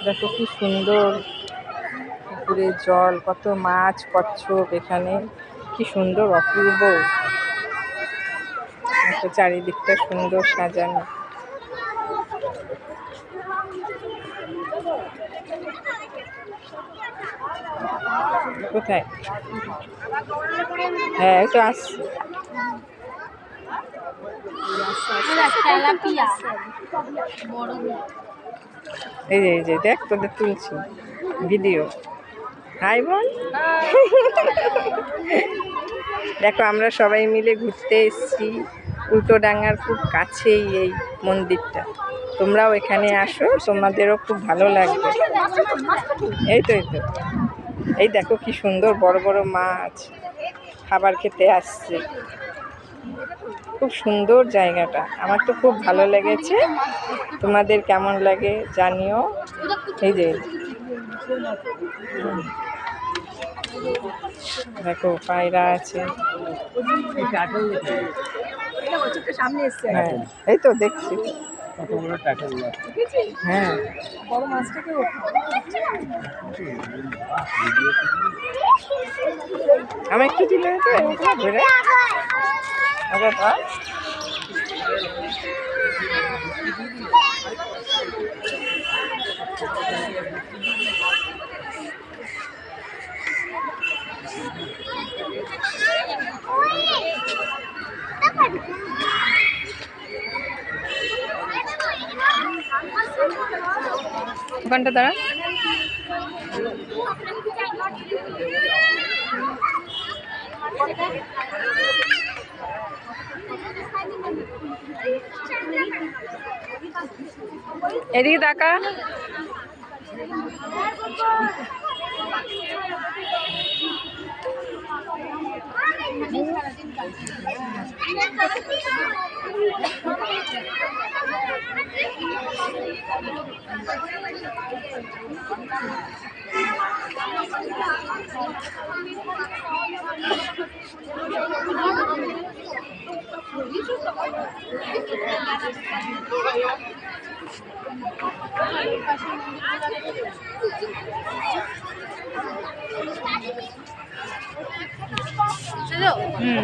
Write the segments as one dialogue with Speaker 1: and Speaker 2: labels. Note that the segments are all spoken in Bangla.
Speaker 1: দেখো কি সুন্দর পুকুরের জল, কত মাছ কচ্ছপ, এখানে কি সুন্দর অপূর্ব। চারিদিকটা সুন্দর সাজানো। কোথায়? হ্যাঁ, তো আসছি। এই যে দেখ, তোদের তুলছি ভিডিও। হাই বল। দেখো আমরা সবাই মিলে ঘুরতে এসেছি উল্টোডাঙার খুব কাছেই এই মন্দিরটা। তোমরাও এখানে আসো, তোমাদেরও খুব ভালো লাগবে। এই তো এই দেখো কি সুন্দর বড় বড় মাছ খাবার খেতে আসছে। খুব সুন্দর জায়গাটা, আমার তো খুব ভালো লেগেছে। তোমাদের কেমন লাগে জানিও। এই যে দেখো পায়রা আছে। হ্যাঁ, এই তো দেখছি। হ্যাঁ, আমি একটু দিলে তো ঘুরে ওখানটা দাঁড়া। এদিকে তাকা।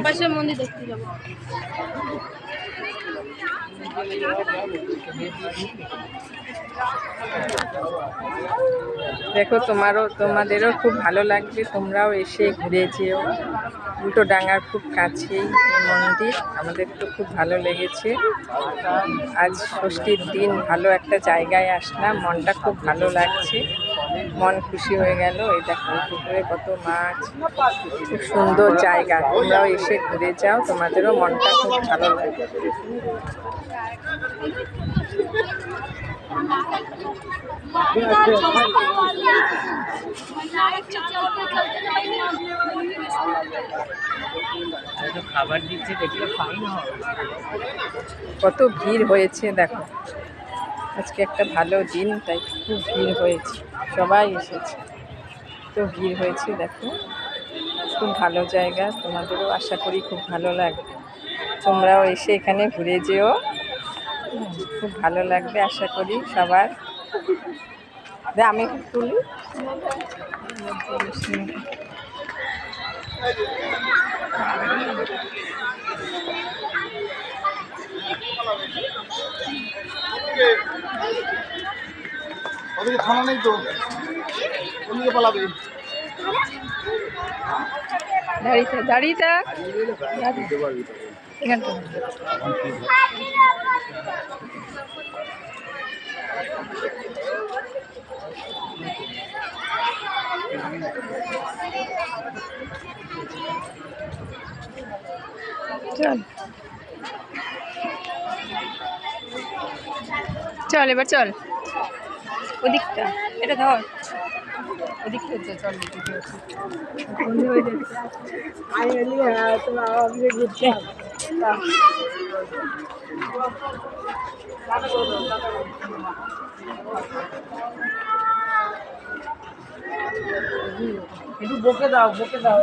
Speaker 1: পাশের মন্দির দেখতে যাবো। দেখো তোমাদেরও খুব ভালো লাগবে, তোমরাও এসে ঘুরে যেও। উল্টোডাঙার খুব কাছেই মন্দির, আমাদের তো খুব ভালো লেগেছে। আজ ষষ্ঠীর দিন ভালো একটা জায়গায় আসলাম, মনটা খুব ভালো লাগছে, মন খুশি হয়ে গেল। এই দেখো পুকুরে কত মাছ, খুব সুন্দর জায়গা। তোমরাও এসে ঘুরে যাও, তোমাদেরও মনটা খুব ভালো লাগবে।
Speaker 2: খাবার দিচ্ছে দেখলে ফাইন হবে।
Speaker 1: কত ভিড় হয়েছে দেখো, আজকে একটা ভালো দিন, তাই খুব ভিড় হয়েছে, সবাই এসেছে, তো ভিড় হয়েছে। দেখো খুব ভালো জায়গা, তোমাদেরও আশা করি খুব ভালো লাগবে। তোমরাও এসে এখানে ঘুরে যেও, খুব ভালো লাগবে আশা করি সবার। আমি একটু তুলি।
Speaker 3: ওদিকে থানা নেই তো, ওদিকে পালাবে।
Speaker 1: দাঁড়িয়ে থাক এখানটা। চল চল এবার চল ওদিকটা, এটা ধর ওদিকটা চল।
Speaker 3: একটু বকে দাও, বকে দাও।